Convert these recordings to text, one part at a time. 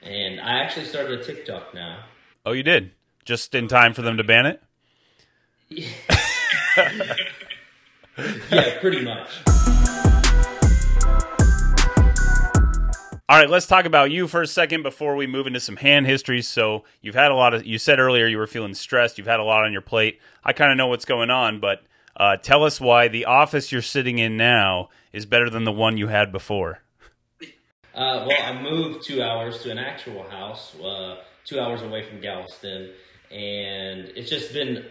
And I actually started a TikTok now. Oh, you did? Just in time for them to ban it? Yeah, pretty much. All right, let's talk about you for a second before we move into some hand histories. So you've had a lot of, you said earlier you were feeling stressed. You've had a lot on your plate. I kind of know what's going on, but tell us why the office you're sitting in now is better than the one you had before. Well, I moved 2 hours to an actual house, 2 hours away from Galveston, and it's just been,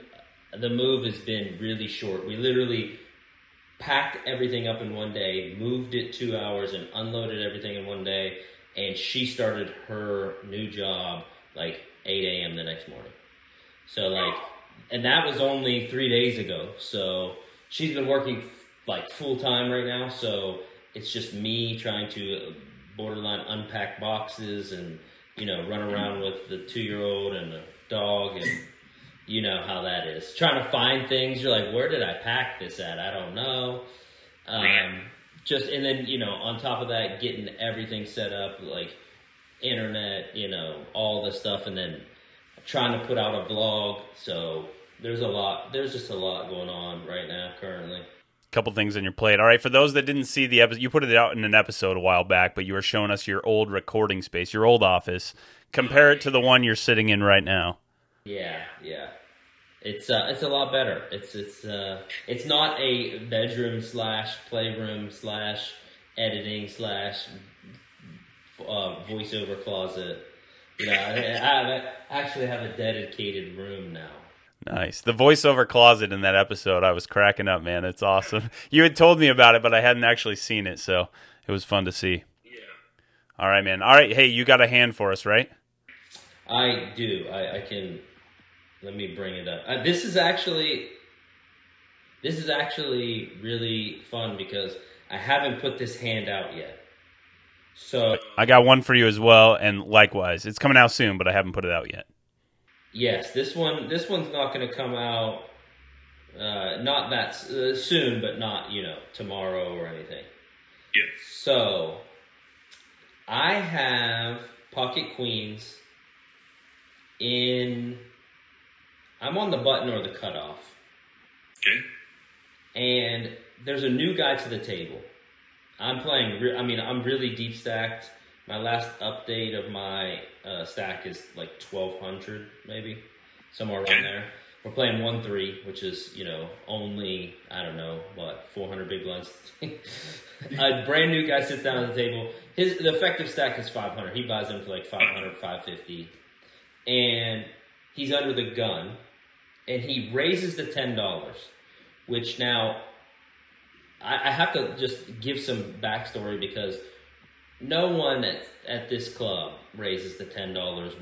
the move has been really short. We literally packed everything up in one day, moved it 2 hours, and unloaded everything in one day, and she started her new job like 8 a.m. the next morning. So like, and that was only 3 days ago. So she's been working like full time right now. So it's just me trying to borderline unpack boxes and, you know, run around with the 2-year-old and the dog, and you know how that is. Trying to find things. You're like, where did I pack this at? I don't know. And then, you know, on top of that, getting everything set up, like internet, you know, all this stuff, and then trying to put out a vlog. So there's just a lot going on right now currently. Couple things on your plate. All right, for those that didn't see the episode, you put it out in an episode a while back, but you were showing us your old recording space, your old office. Compare it to the one you're sitting in right now. Yeah. It's a lot better. It's not a bedroom / playroom / editing / voiceover closet. You know, I actually have a dedicated room now. Nice. The voiceover closet in that episode, I was cracking up, man. It's awesome. You had told me about it, but I hadn't actually seen it, so it was fun to see. Yeah. All right, man. All right, hey, you got a hand for us, right? I do. I can. Let me bring it up. This is actually really fun because I haven't put this hand out yet. So I got one for you as well, and likewise, it's coming out soon, but I haven't put it out yet. Yes, this one's not going to come out not that soon, but not, you know, tomorrow or anything. Yes. So I have pocket queens I'm on the button or the cutoff. Okay. And there's a new guy to the table. I'm really deep stacked. My last update of my stack is like 1,200, maybe. Somewhere around there. We're playing 1-3, which is, you know, only, I don't know, 400 big blinds. A brand new guy sits down at the table. The effective stack is 500. He buys them for like 500, 550. And he's under the gun. And he raises the $10, which now I have to just give some backstory because no one at this club raises the $10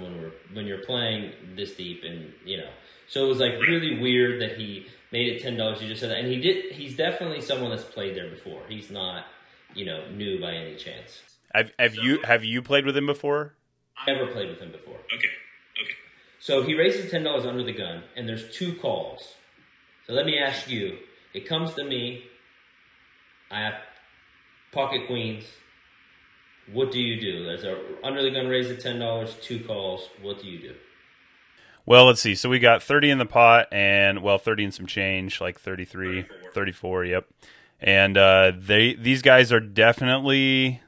when you're playing this deep, and you know. So it was like really weird that he made it $10. You just said that, and he's definitely someone that's played there before. He's not, you know, new by any chance. Have you played with him before? I never played with him before. Okay. So he raises $10 under the gun, and there's 2 calls. So let me ask you. It comes to me. I have pocket queens. What do you do? There's a under the gun raise at $10, 2 calls. What do you do? Well, let's see. So we got 30 in the pot, and 30 and some change, like 33, 34, yep. And these guys are definitely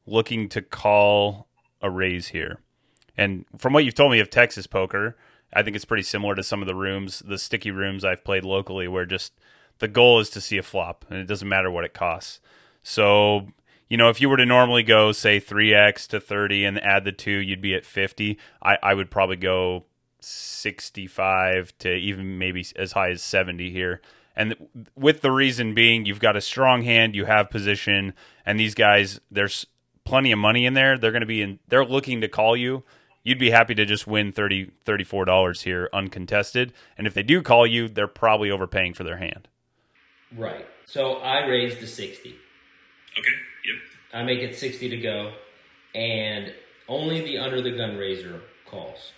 looking to call a raise here. And from what you've told me of Texas poker, I think it's pretty similar to some of the sticky rooms I've played locally, where just the goal is to see a flop, and it doesn't matter what it costs. So, you know, if you were to normally go, say, 3x to 30 and add the 2, you'd be at 50. I would probably go 65 to even maybe as high as 70 here. And with the reason being, you've got a strong hand, you have position, and these guys, there's plenty of money in there. They're looking to call you. You'd be happy to just win $34 here uncontested. And if they do call you, they're probably overpaying for their hand. Right. So I raise to 60. Okay. Yep. I make it 60 to go, and only the under the gun raiser calls.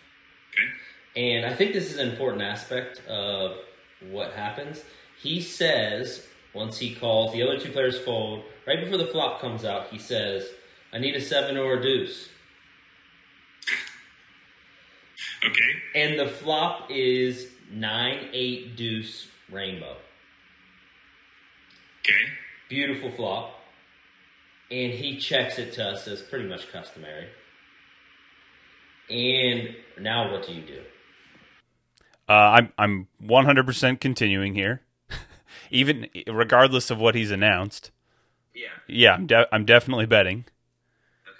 Okay. And I think this is an important aspect of what happens. He says, once he calls, the other 2 players fold. Right before the flop comes out, he says, I need a 7 or a deuce. Okay. And the flop is 9-8 deuce rainbow. Okay. Beautiful flop. And he checks it to us as pretty much customary. And now what do you do? I'm 100% continuing here, even regardless of what he's announced. Yeah. Yeah, I'm definitely betting. Okay.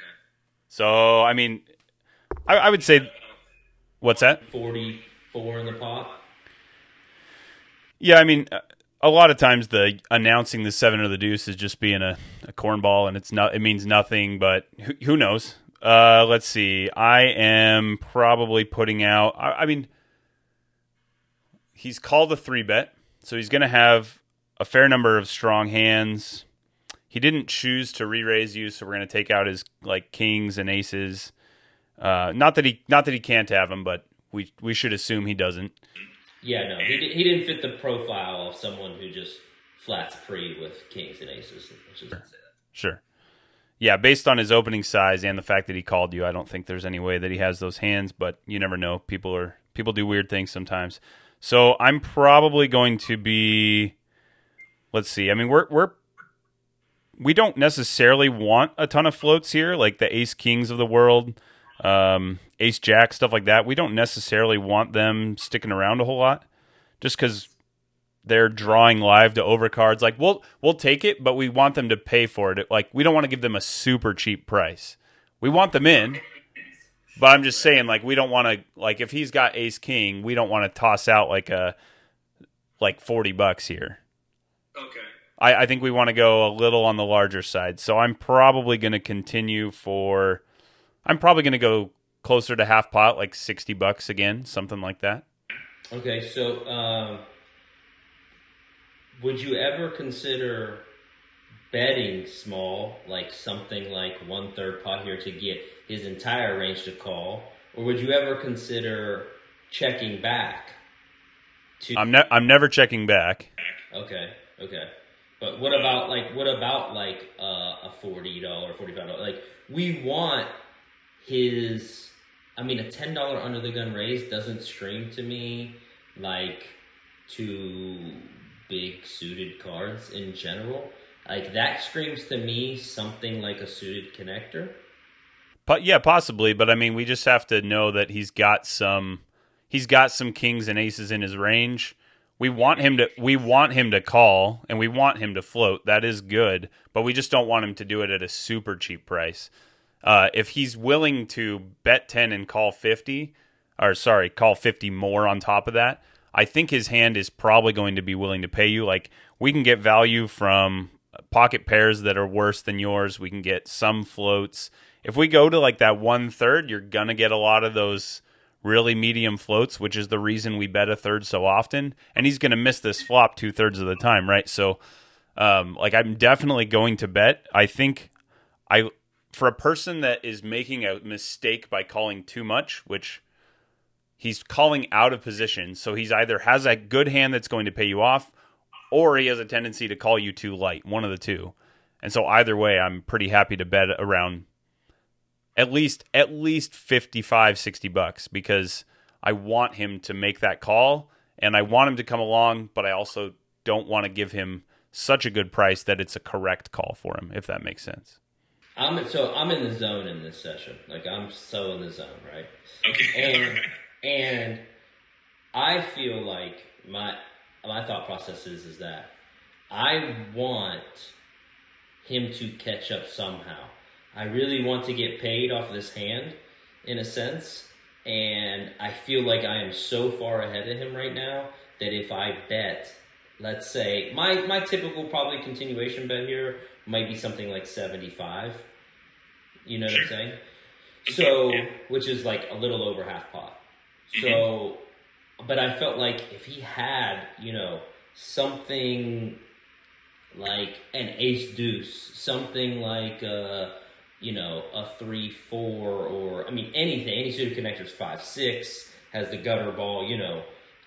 So I mean, I would say, what's that? 44 in the pot. Yeah, I mean, a lot of times the announcing the 7 or the deuce is just being a cornball, and it means nothing. But who knows? Let's see. I am probably putting out. I mean, he's called a 3-bet, so he's going to have a fair number of strong hands. He didn't choose to re-raise you, so we're going to take out his like kings and aces. Not that he can't have them, but we should assume he doesn't. Yeah, no, he didn't fit the profile of someone who just flats pre with kings and aces. Sure. Yeah, based on his opening size and the fact that he called you, I don't think there's any way that he has those hands, but you never know. People do weird things sometimes. So I'm probably going to be, let's see. I mean, we don't necessarily want a ton of floats here, like the ace kings of the world, ace jack, stuff like that. We don't necessarily want them sticking around a whole lot, just because they're drawing live to overcards. Like we'll take it, but we want them to pay for it. Like we don't want to give them a super cheap price. We want them in, but I'm just saying, like we don't want to, like if he's got ace king, we don't want to toss out like $40 here. Okay. I think we want to go a little on the larger side. So I'm probably going to go closer to half pot, like $60 again, something like that. Okay, so would you ever consider betting small, like something like 1/3 pot here to get his entire range to call, or would you ever consider checking back? I'm never checking back. Okay. But what about a $40, $45? Like we want his. I mean, a $10 under the gun raise doesn't scream to me like two big suited cards in general. Like that screams to me something like a suited connector. But yeah, possibly. But I mean, we just have to know that he's got some kings and aces in his range. We want him to call, and we want him to float. That is good, but we just don't want him to do it at a super cheap price. If he's willing to bet 10 and call 50 more on top of that, I think his hand is probably going to be willing to pay you. Like we can get value from pocket pairs that are worse than yours. We can get some floats. If we go to like that 1/3, you're gonna get a lot of those really medium floats, which is the reason we bet a third so often. And he's going to miss this flop 2/3 of the time, right? So, I'm definitely going to bet. I think for a person that is making a mistake by calling too much, which he's calling out of position, so he's either has a good hand that's going to pay you off, or he has a tendency to call you too light, one of the two. And so either way, I'm pretty happy to bet around at least $55-$60 because I want him to make that call and I want him to come along, but I also don't want to give him such a good price that it's a correct call for him, if that makes sense. I'm in the zone in this session. Like I'm so in the zone, right? Okay. And I feel like my thought process is that I want him to catch up somehow. I really want to get paid off this hand, in a sense, and I feel like I am so far ahead of him right now that if I bet, let's say, my typical probably continuation bet here might be something like 75. You know what I'm saying? So, which is like a little over half pot. So, but I felt like if he had, something like an ace deuce, something like a 3-4, or anything, any suited connectors, 5-6 has the gutter ball,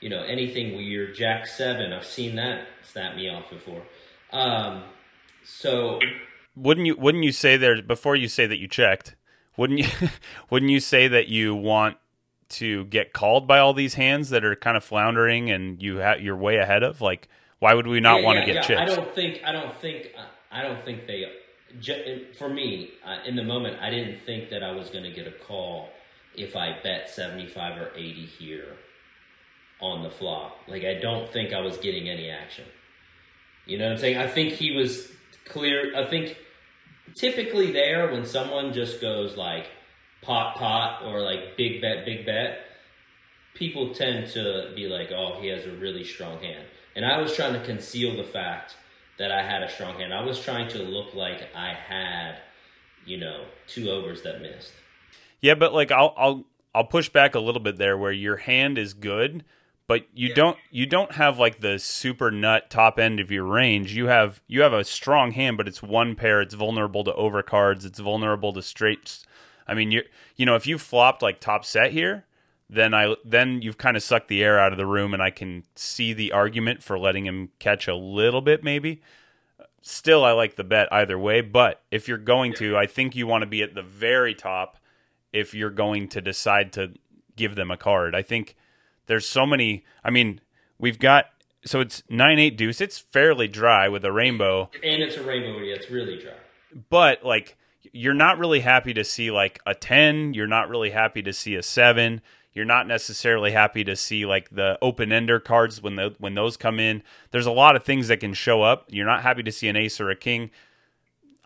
anything weird, Jack 7, I've seen that snap me off before. So wouldn't you say there, before you say that you checked, wouldn't you say that you want to get called by all these hands that are kind of floundering and you're way ahead of? Like, why would we not want to get chips? I don't think they. For me, in the moment, I didn't think that I was going to get a call if I bet 75 or 80 here on the flop. Like, I don't think I was getting any action. You know what I'm saying? I think he was clear. I think typically there, when someone just goes like pot or like big bet, people tend to be like, oh, he has a really strong hand. And I was trying to conceal the fact that I had a strong hand. I was trying to look like I had, 2 overs that missed. Yeah, but like I'll push back a little bit there where your hand is good, but you don't have like the super nut top end of your range. You have a strong hand, but it's one pair. It's vulnerable to overcards. It's vulnerable to straights. I mean, if you flopped like top set here, then you've kind of sucked the air out of the room, and I can see the argument for letting him catch a little bit maybe. Still, I like the bet either way, but if you're going to, I think you want to be at the very top if you're going to decide to give them a card. I think there's so many. I mean, so it's 9-8 deuce. It's fairly dry with a rainbow. And it's a rainbow, yeah, it's really dry. But, like, you're not really happy to see, like, a 10. You're not really happy to see a 7. You're not necessarily happy to see, like, the open-ender cards when those come in. There's a lot of things that can show up. You're not happy to see an ace or a king.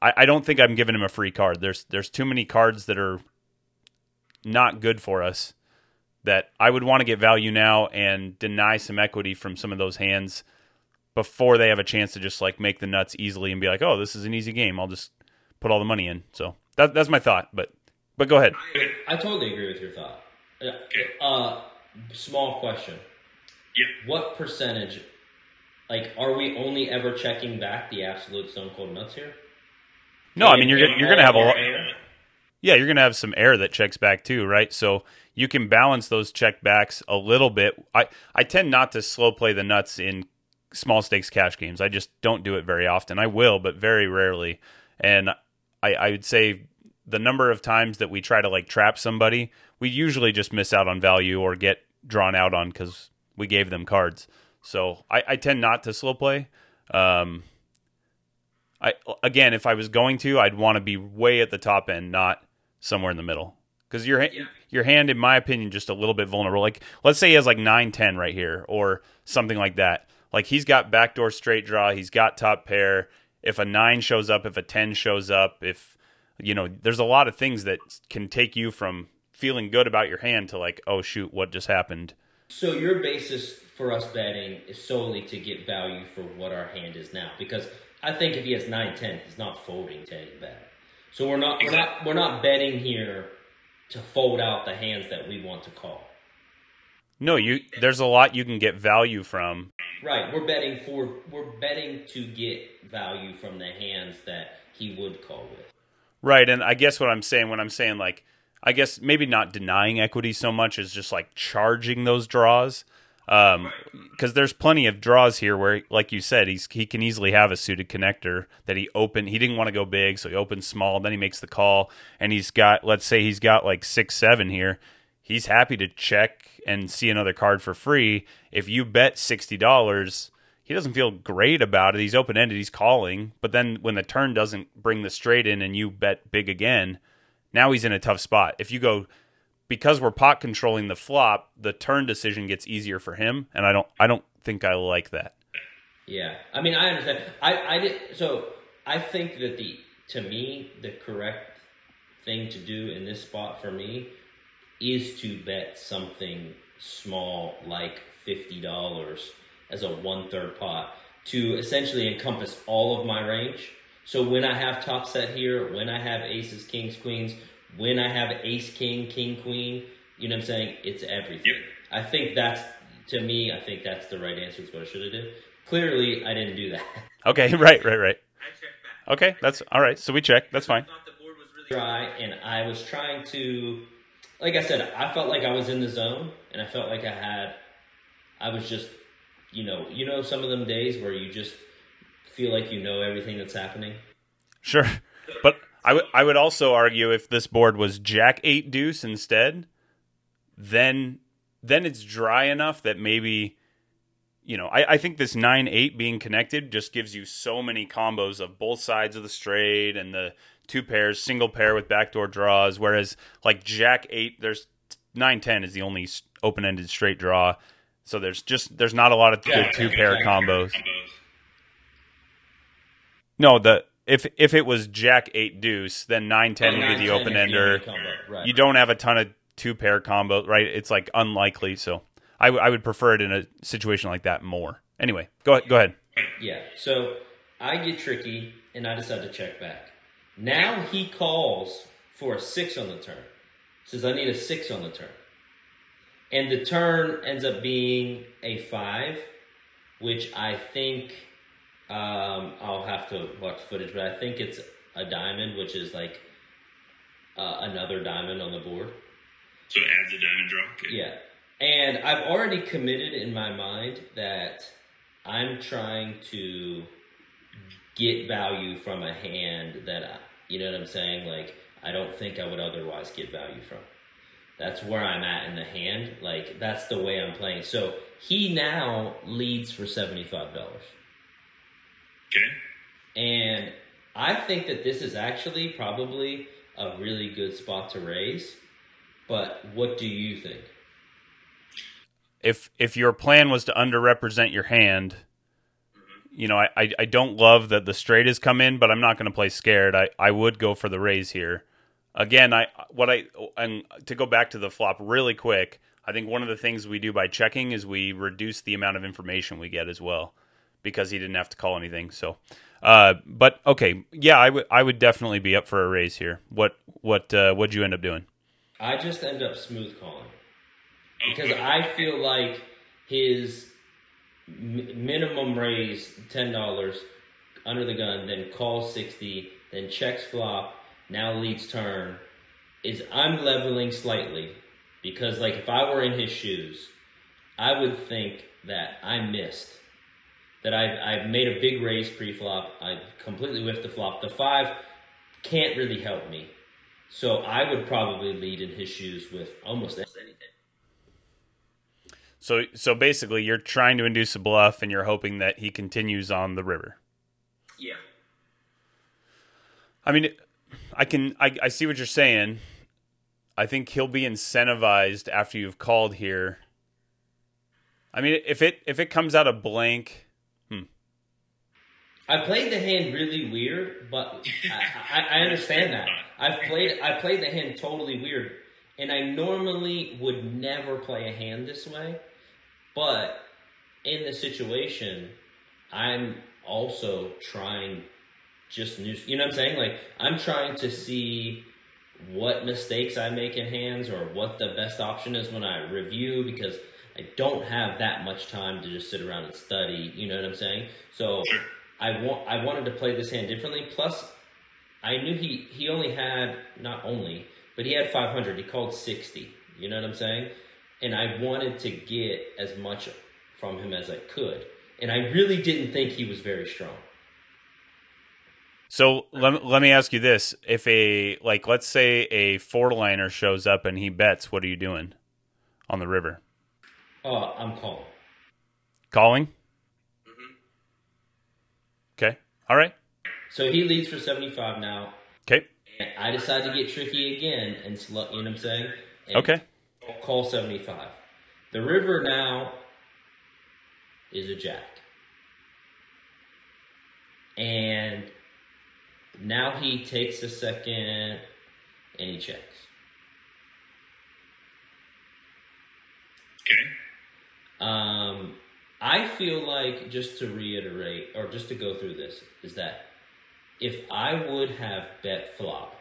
I don't think I'm giving him a free card. There's too many cards that are not good for us that I would want to get value now and deny some equity from some of those hands before they have a chance to just, like, make the nuts easily and be like, oh, this is an easy game. I'll just put all the money in. So that's my thought, but go ahead. I totally agree with your thought. Small question. Yeah. What percentage, like, are we only ever checking back the absolute stone cold nuts here? No, I mean, you're going to have a lot. Yeah, you're going to have some air that checks back too, right? So you can balance those check backs a little bit. I tend not to slow play the nuts in small stakes cash games. I just don't do it very often. I will, but very rarely. And I would say the number of times that we try to, like, trap somebody, we usually just miss out on value or get drawn out on because we gave them cards. So I tend not to slow play. Again, if I was going to, I'd want to be way at the top end, not somewhere in the middle. Because your hand, in my opinion, just a little bit vulnerable. Like, let's say he has like 9-10 right here or something like that. Like, he's got backdoor straight draw. He's got top pair. If a 9 shows up, if a 10 shows up, if, there's a lot of things that can take you from feeling good about your hand to like, oh, shoot, what just happened? So your basis for us betting is solely to get value for what our hand is now. Because I think if he has 9-10, he's not folding to any bet. So we're not betting here to fold out the hands that we want to call. No, there's a lot you can get value from. Right, we're betting to get value from the hands that he would call with. Right, and I guess what I'm saying when I'm saying, like, I guess maybe not denying equity so much as just like charging those draws. Because there's plenty of draws here where, like you said, he can easily have a suited connector that he opened. He didn't want to go big, so he opens small. Then he makes the call, and let's say he's got like 6-7 here. He's happy to check and see another card for free. If you bet $60, he doesn't feel great about it. He's open-ended. He's calling. But then when the turn doesn't bring the straight in and you bet big again, now he's in a tough spot. If you go, because we're pot controlling the flop, the turn decision gets easier for him, and I don't think I like that. Yeah. I mean, I understand. I think that to me, the correct thing to do in this spot for me is to bet something small like $50 as a 1/3 pot to essentially encompass all of my range. So when I have top set here, when I have aces, kings, queens, when I have ace, king, king, queen, you know what I'm saying? It's everything. Yep. I think that's the right answer. It's what I should have did. Clearly, I didn't do that. Okay, right. I checked back. Okay, that's all right. So we check. That's fine. I thought the board was really Try, and I was trying to, like I said, I felt like I was in the zone, and I felt like I was just, some of them days where you just feel like you know everything that's happening. Sure, but I would also argue if this board was Jack 8 deuce instead, then it's dry enough that maybe, I think this 9-8 being connected just gives you so many combos of both sides of the straight and the two pairs, single pair with backdoor draws, whereas like Jack 8, there's 9-10 is the only open-ended straight draw. So there's not a lot of good two-pair combos. No, if it was Jack 8 deuce, then 9-10 would be the open ender. Right. You don't have a ton of two-pair combos, right? It's like unlikely. So I would prefer it in a situation like that more. Anyway, go ahead. Yeah. So I get tricky and I decide to check back. Now he calls for a 6 on the turn. Says I need a 6 on the turn. And the turn ends up being a 5, which I think I'll have to watch footage, but I think it's a diamond, which is like another diamond on the board. So it adds a diamond draw? Okay. Yeah. And I've already committed in my mind that I'm trying to get value from a hand that, you know what I'm saying? Like, I don't think I would otherwise get value from. That's where I'm at in the hand. Like, that's the way I'm playing. So he now leads for $75. Okay. And I think that this is actually probably a really good spot to raise. But what do you think? If your plan was to underrepresent your hand, I don't love that the straight has come in, but I'm not going to play scared. I would go for the raise here. Again, and to go back to the flop really quick, I think one of the things we do by checking is we reduce the amount of information we get as well, because he didn't have to call anything. So, but okay, yeah, I would definitely be up for a raise here. What'd you end up doing? I just end up smooth calling because I feel like his minimum raise $10 under the gun, then calls 60, then checks flop, now leads turn, is I'm leveling slightly because, like, if I were in his shoes, I would think that I missed, that I've made a big raise pre-flop, I completely whiffed the flop. The 5 can't really help me. So I would probably lead in his shoes with almost anything. So basically, you're trying to induce a bluff, and you're hoping that he continues on the river. Yeah. I mean, I see what you're saying. I think he'll be incentivized after you've called here. I mean, if it comes out of blank. I played the hand really weird, but I understand that. I played the hand totally weird, and I normally would never play a hand this way, but in the situation, I'm also trying just new, you know what I'm saying? Like, I'm trying to see what mistakes I make in hands or what the best option is when I review, because I don't have that much time to just sit around and study, you know what I'm saying? So I wanted to play this hand differently. Plus, I knew he only had, not only, but he had 500. He called 60. You know what I'm saying? And I wanted to get as much from him as I could. And I really didn't think he was very strong. So let me ask you this. If let's say a 4-liner shows up and he bets, what are you doing on the river? I'm calling. Calling? Okay. All right. So he leads for 75 now. Okay. And I decide to get tricky again and you know what I'm saying? And okay. Call 75. The river now is a jack. And now he takes a second and he checks. Okay. I feel like, just to reiterate, or just to go through this, is that if I would have bet flop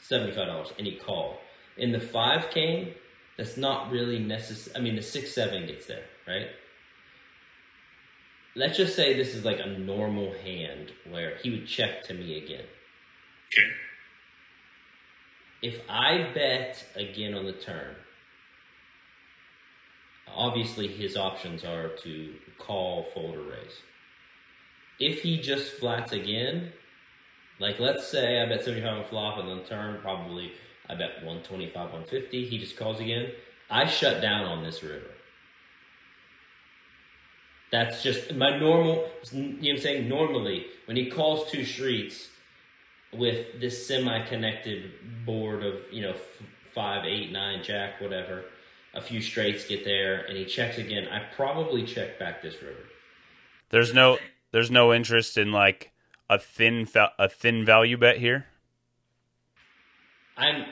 $75 and he called, and the 5 came, that's not really necessary. I mean, the 6-7 gets there, right? Let's just say this is like a normal hand where he would check to me again. Okay. If I bet again on the turn, obviously his options are to call, fold, or raise. If he just flats again, like let's say I bet 75 on flop and then turn, probably I bet 125, 150, he just calls again, I shut down on this river. That's just my normal, you know what I'm saying? Normally, when he calls two streets with this semi-connected board of, 5, 8, 9, jack, whatever, a few straights get there, and he checks again, I probably check back this river. There's no interest in like a thin value bet here. I'm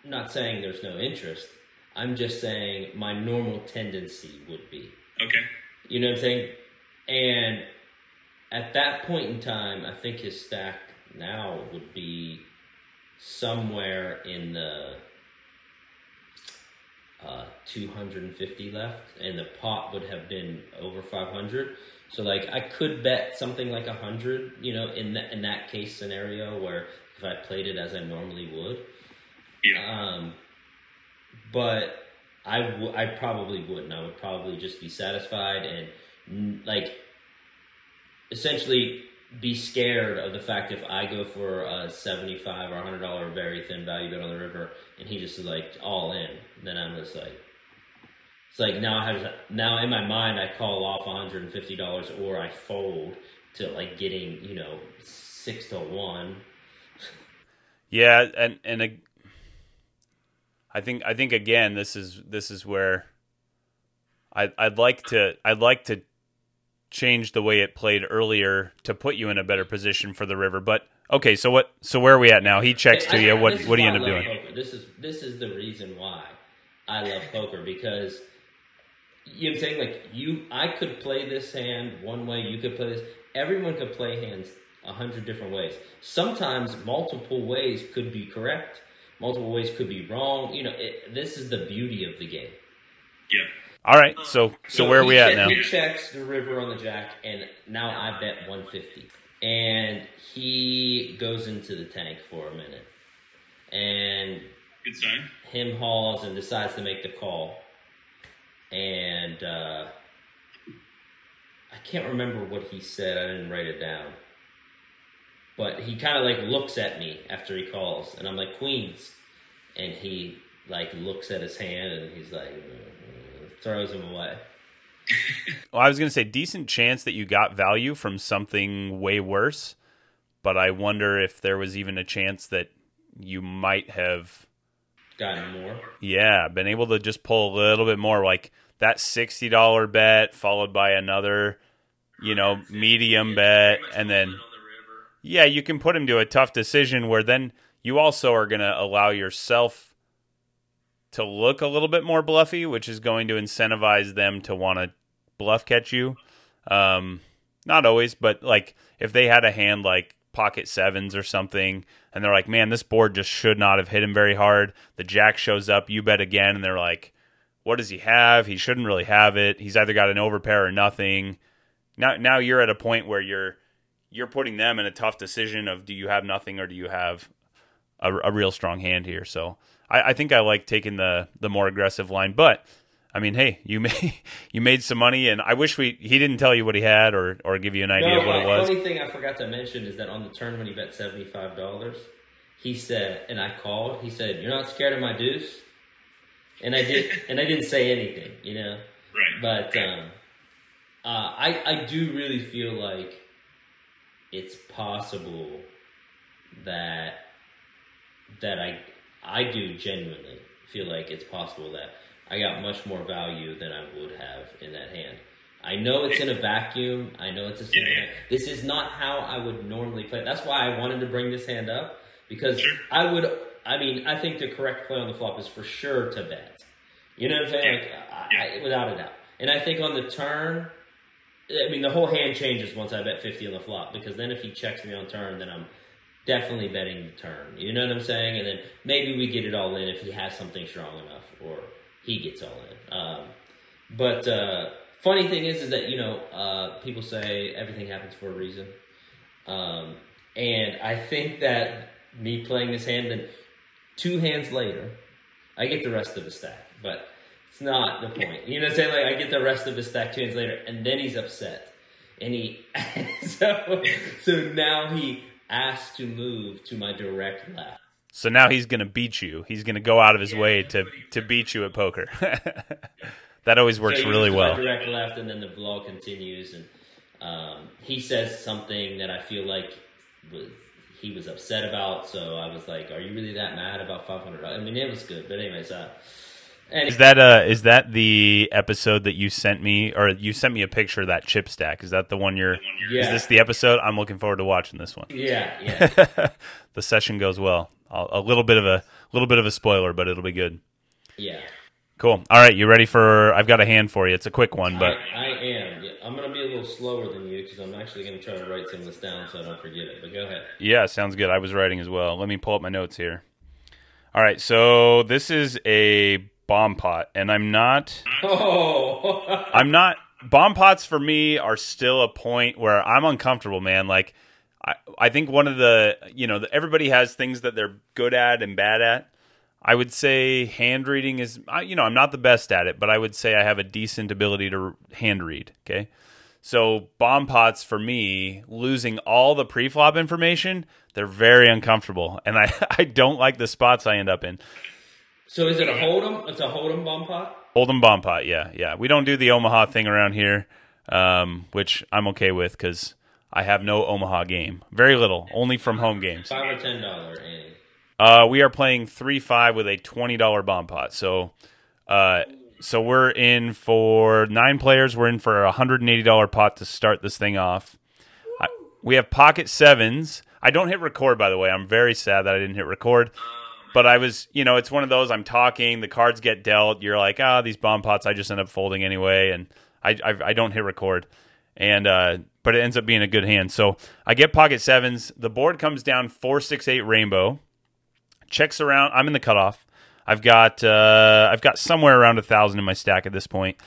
not saying there's no interest. I'm just saying my normal tendency would be. Okay. You know what I'm saying? And at that point in time, I think his stack now would be somewhere in the 250 left, and the pot would have been over 500. So like I could bet something like 100, in that case scenario where if I played it as I normally would. Yeah. But I probably wouldn't. I would probably just be satisfied and essentially be scared of the fact if I go for a $75 or $100 very thin value bet on the river and he just is like all in, then I'm just like, it's like now in my mind I call off $150 or I fold to like getting 6-1. Yeah, and I think again this is where I'd like to change the way it played earlier to put you in a better position for the river. But okay, so where are we at now? He checks to you. What do you end up doing? Poker. This is the reason why I love poker, because you know what I'm saying, like I could play this hand one way, you could play this. Everyone could play hands 100 different ways. Sometimes multiple ways could be correct. Multiple ways could be wrong. This is the beauty of the game. Yeah. All right, so where are we at now? He checks the river on the jack, and now I bet 150. And he goes into the tank for a minute. And Good sign. him hauls and decides to make the call. And I can't remember what he said. I didn't write it down. But he kind of like looks at me after he calls, and I'm like, queens. And he like looks at his hand, and he's like, throws him away. Well, I was going to say decent chance that you got value from something way worse, but I wonder if there was even a chance that you might have gotten more. Yeah, been able to just pull a little bit more, like that $60 bet followed by another, medium bet, and then yeah, you can put him to a tough decision where then you also are going to allow yourself to look a little bit more bluffy, which is going to incentivize them to want to bluff catch you. Not always, but like if they had a hand like pocket sevens or something, and they're like, man, this board just should not have hit him very hard. The jack shows up, you bet again, and they're like, what does he have? He shouldn't really have it. He's either got an overpair or nothing. Now you're at a point where you're putting them in a tough decision of, do you have nothing or do you have a real strong hand here? So I think I like taking the more aggressive line, but I mean, hey, you made some money, and I wish he didn't tell you what he had or give you an idea of what it was. The only thing I forgot to mention is that on the turn when he bet $75, he said, and I called, he said, "You're not scared of my deuce?" And I didn't say anything, Right. But I do really feel like it's possible that I do genuinely feel like it's possible that I got much more value than I would have in that hand. I know it's in a vacuum. I know it's a single hand. This is not how I would normally play. That's why I wanted to bring this hand up, because I think the correct play on the flop is for sure to bet. You know what I'm saying? Without a doubt. And I think on the turn, the whole hand changes once I bet 50 on the flop, because then if he checks me on turn, then I'm definitely betting the turn. You know what I'm saying? And then maybe we get it all in if he has something strong enough, or he gets all in. But funny thing is that, people say everything happens for a reason. And I think that me playing this hand, then 2 hands later, I get the rest of the stack. But it's not the point. You know what I'm saying? Like, I get the rest of the stack 2 hands later, and then he's upset. And so now he asked to move to my direct left. So now he's going to beat you. He's going to go out of his way to beat you at poker. That always works really well. Direct left, and then the vlog continues, and he says something that I feel like he was upset about. So I was like, "Are you really that mad about $500?" I mean, it was good, but anyways, is that the episode that you sent me, or you sent me a picture of that chip stack? Is that the one you're? Yeah. Is this the episode? I'm looking forward to watching this one. Yeah. The session goes well. A little bit of a spoiler, but it'll be good. Yeah. Cool. All right, you ready for? I've got a hand for you. It's a quick one, but I am. Yeah, I'm going to be a little slower than you because I'm actually going to try to write some of this down so I don't forget it. But go ahead. Yeah, sounds good. I was writing as well. Let me pull up my notes here. All right, so this is a bomb pot, and I'm not. Bomb pots for me are still a point where I'm uncomfortable, man. Like, I think one of the everybody has things that they're good at and bad at. I would say hand reading is, I'm not the best at it, but I would say I have a decent ability to hand read, okay? So bomb pots, for me, losing all the pre-flop information, they're very uncomfortable, and I don't like the spots I end up in. So is it a hold'em? It's a hold'em bomb pot? Hold'em bomb pot, yeah. We don't do the Omaha thing around here, which I'm okay with because I have no Omaha game. Very little, only from home games. $5 or $10, Annie? We are playing 3-5 with a $20 bomb pot. So we're in for 9 players. We're in for a $180 pot to start this thing off. We have pocket sevens. I don't hit record, by the way. I'm very sad that I didn't hit record. But I was, it's one of those, I'm talking, the cards get dealt. You're like, these bomb pots, I just end up folding anyway. And I don't hit record. And but it ends up being a good hand. So I get pocket sevens. The board comes down 4-6-8 rainbow. Checks around. I'm in the cutoff. I've got somewhere around 1,000 in my stack at this point.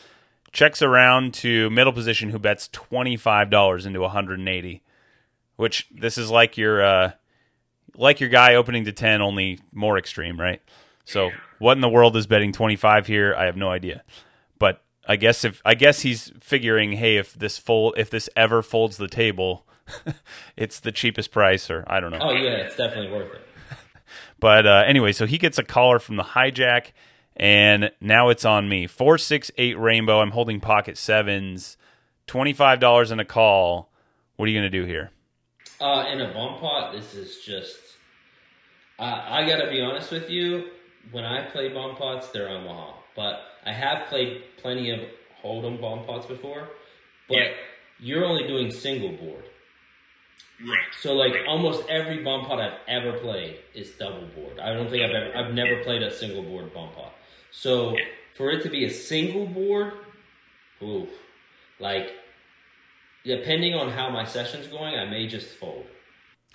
Checks around to middle position, who bets $25 into 180, which this is like your guy opening to 10, only more extreme, right? So what in the world is betting 25 here? I have no idea. But I guess he's figuring, hey, if this ever folds the table, it's the cheapest price, or I don't know. Oh yeah, it's definitely worth it. But anyway, so he gets a caller from the hijack, and now it's on me. 4-6-8 rainbow. I'm holding pocket sevens. $25 in a call. What are you going to do here? In a bomb pot, this is just... I got to be honest with you. When I play bomb pots, they're Omaha. But I have played plenty of hold'em bomb pots before. But you're only doing single board. Right. So like almost every bomb pot I've ever played is double board. I don't think I've never played a single board bomb pot. So for it to be a single board, like depending on how my session's going, I may just fold.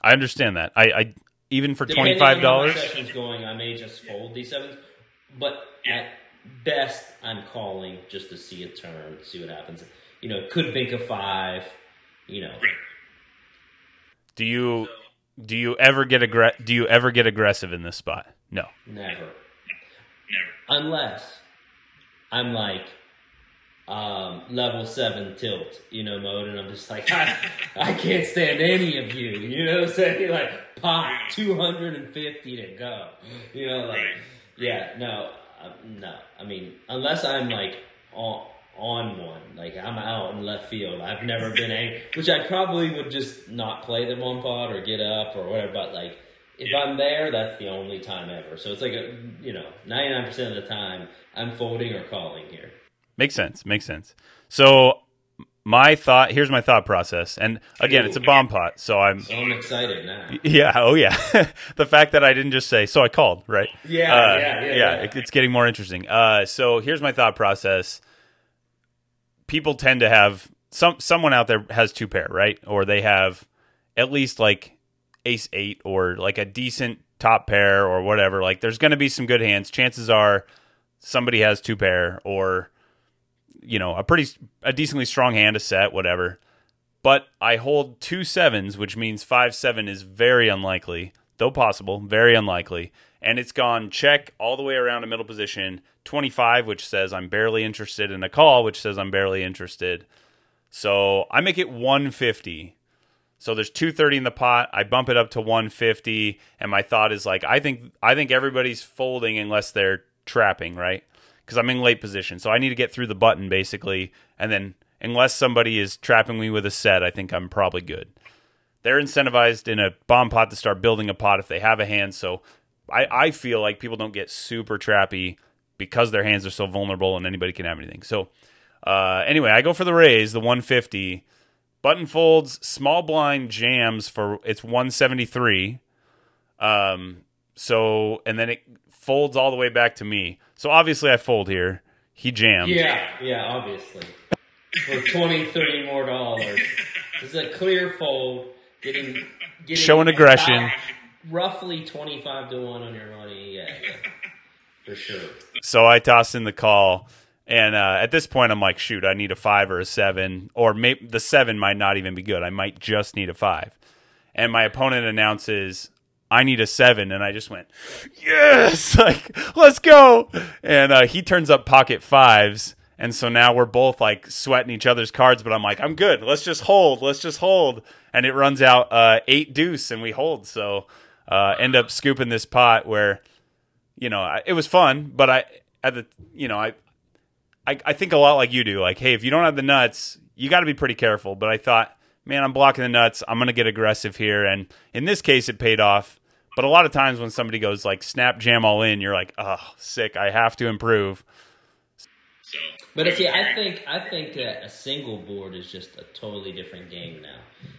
I understand that. I even for $25, on how my session's going, I may just fold these sevens. But at best, I'm calling just to see a turn, see what happens. Could bank a 5. Right. Do you ever get aggressive in this spot? No. Never. Unless I'm like level 7 tilt, mode, and I'm just like I can't stand any of you. You know what I'm saying? Like pot 250 to go. No. I mean, unless I'm like on one, like I'm out in left field. I've never been angry, which I probably would just not play the one pot or get up or whatever. But like, if I'm there, that's the only time ever. So it's like 99% of the time I'm folding or calling here. Makes sense. So here's my thought process, and again, it's a bomb pot, so I'm excited now. Yeah, oh yeah. The fact that I didn't just say, so I called, right? Yeah. It's getting more interesting. So here's my thought process. People tend to have someone out there has 2 pair, right? Or they have at least like ace 8 or like a decent top pair or whatever. Like there's going to be some good hands. Chances are somebody has 2 pair or a decently strong hand, a set, whatever. But I hold 2 sevens, which means 5-7 is very unlikely, though possible, very unlikely. And it's gone check all the way around a middle position, 25, which says I'm barely interested, and a call, which says I'm barely interested. So I make it 150. So there's 230 in the pot. I bump it up to 150, and my thought is like, I think everybody's folding unless they're trapping, right? Because I'm in late position, so I need to get through the button basically, and then unless somebody is trapping me with a set, I think I'm probably good. They're incentivized in a bomb pot to start building a pot if they have a hand, so I feel like people don't get super trappy because their hands are so vulnerable and anybody can have anything. So anyway, I go for the raise, the 150. Button folds, small blind jams for it's 173. So and then it folds all the way back to me. So obviously I fold here. He jammed. Yeah, obviously. For $20, $30 more. This is a clear fold. Getting showing aggression. Roughly 25-1 on your money. Yeah, for sure. So I toss in the call. And at this point, I'm like, shoot, I need a 5 or a 7. Or maybe the 7 might not even be good. I might just need a 5. And my opponent announces, I need a 7. And I just went, yes! Like, let's go! And he turns up pocket 5s. And so now we're both like sweating each other's cards. But I'm like, I'm good. Let's just hold. And it runs out 8 deuce and we hold. So end up scooping this pot where, it was fun. But I think a lot like you do. Like, hey, if you don't have the nuts, you got to be pretty careful. But I thought, man, I'm blocking the nuts. I'm going to get aggressive here. And in this case, it paid off. But a lot of times when somebody goes like snap jam all in, you're like, oh, sick. I have to improve. But see, I think that a single board is just a totally different game now.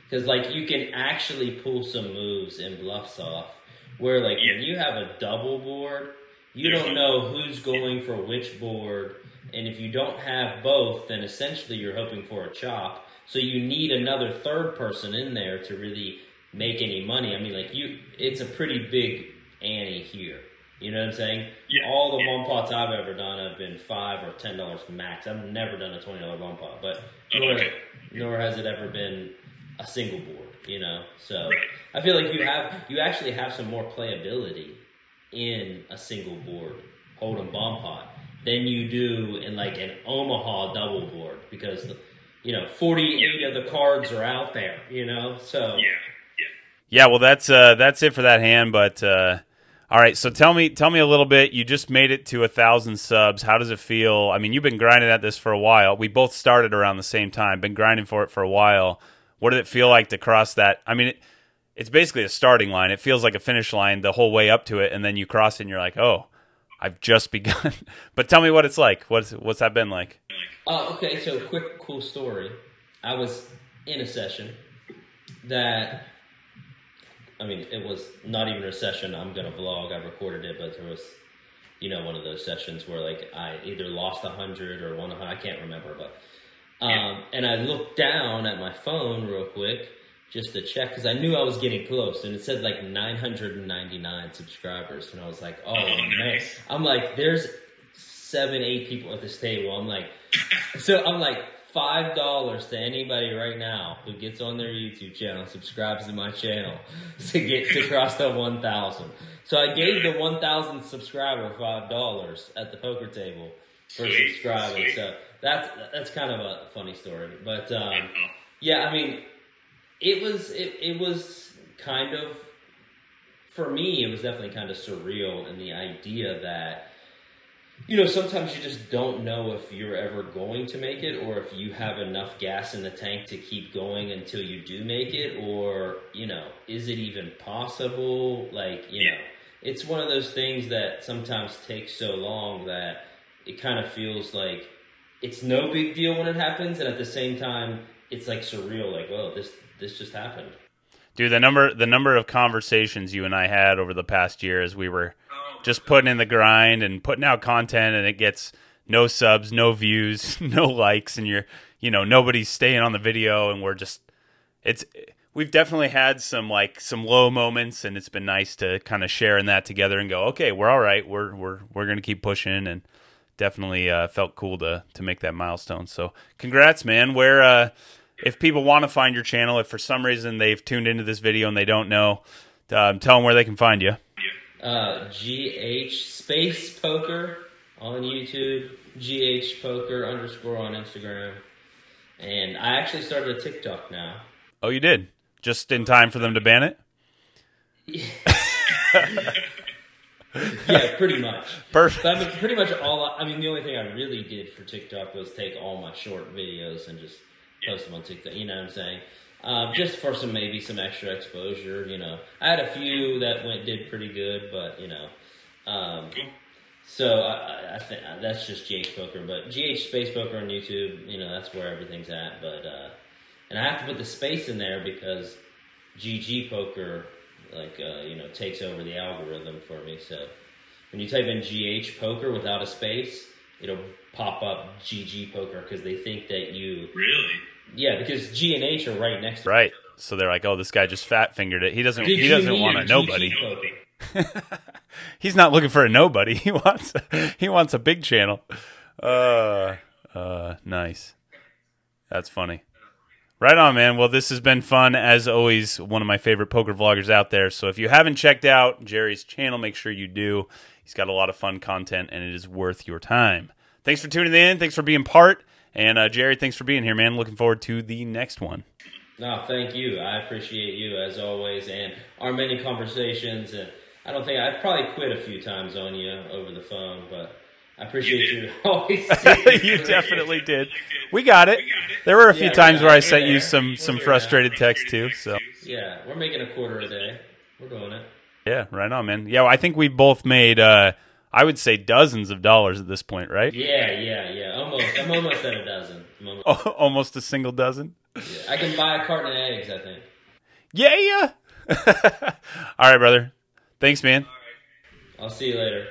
Because like you can actually pull some moves and bluffs off. Where like when you have a double board, you don't know who's going for which board. And if you don't have both, then essentially you're hoping for a chop. So you need another third person in there to really make any money. I mean, like it's a pretty big ante here. You know what I'm saying? Yeah. All the one pots I've ever done have been $5 or $10 max. I've never done a $20 one pot, but nor has it ever been a single board. So I feel like you actually have some more playability in a single board hold'em bomb pot than you do in like an Omaha double board because 48 of the cards are out there. So yeah. Well, that's it for that hand. But all right, so tell me a little bit. You just made it to 1,000 subs. How does it feel? I mean, you've been grinding at this for a while. We both started around the same time. Been grinding for it for a while. What did it feel like to cross that? I mean, it's basically a starting line. It feels like a finish line the whole way up to it, and then you cross it and you're like, oh, I've just begun. But tell me what it's like. What's that been like? Okay, so quick, cool story. I was in a session that, it was not even a session I'm going to vlog. I recorded it, but there was, one of those sessions where, like, I either lost 100 or won 100. I can't remember, but... and I looked down at my phone real quick just to check because I knew I was getting close, and it said like 999 subscribers, and I was like, oh man, I'm like, there's 7-8 people at this table. I'm like $5 to anybody right now who gets on their YouTube channel, subscribes to my channel to cross the 1,000. So I gave the 1,000 subscriber $5 at the poker table for subscribing. So that's kind of a funny story, but it was kind of, for me, it was definitely kind of surreal in the idea that, sometimes you just don't know if you're ever going to make it or if you have enough gas in the tank to keep going until you do make it, or, is it even possible? Like, it's one of those things that sometimes takes so long that it kind of feels like it's no big deal when it happens, and at the same time, it's like surreal, like, oh, this just happened. Dude, the number of conversations you and I had over the past year as we were just putting in the grind and putting out content, and it gets no subs, no views, no likes, and nobody's staying on the video, and we've definitely had some low moments, and it's been nice to kind of share in that together and go, okay, we're all right, we're going to keep pushing, and definitely felt cool to make that milestone. So congrats, man. Where if people want to find your channel, if for some reason they've tuned into this video and they don't know, tell them where they can find you. GH Space Poker on YouTube, GH Poker _ on Instagram. And I actually started a TikTok now. Oh, you did? just in time for them to ban it? Yeah, pretty much. Perfect. But I mean, pretty much all. I mean, the only thing I really did for TikTok was take all my short videos and just post them on TikTok. You know what I'm saying? Just for maybe some extra exposure. You know, I had a few that did pretty good, but you know, so I think that's just GH Poker. But GH Space Poker on YouTube, you know, that's where everything's at. But and I have to put the space in there because GG Poker, you know, takes over the algorithm for me. So when you type in GH Poker without a space, it'll pop up GG Poker because they think that you... Really? Yeah, because G and H are right next to Right. So they're like, oh, this guy just fat fingered it. He doesn't want a nobody. He's not looking for a nobody. He wants a big channel. Nice. That's funny. Right on, man. Well, this has been fun. As always, one of my favorite poker vloggers out there. So if you haven't checked out Gerry's channel, make sure you do. He's got a lot of fun content, and it is worth your time. Thanks for tuning in. Thanks for being part. And Gerry, thanks for being here, man. Looking forward to the next one. No, thank you. I appreciate you, as always, and our many conversations. And I've probably quit a few times on you over the phone, but I appreciate you always. You definitely did. We got it. There were a few times where I sent you some frustrated text too. So yeah, we're making a quarter a day. We're doing it. Yeah, right on, man. Yeah, well, I think we both made, I would say, dozens of dollars at this point, right? Yeah. Almost. I'm almost at a dozen. Almost a single dozen. Yeah. I can buy a carton of eggs, I think. Yeah. All right, brother. Thanks, man. I'll see you later.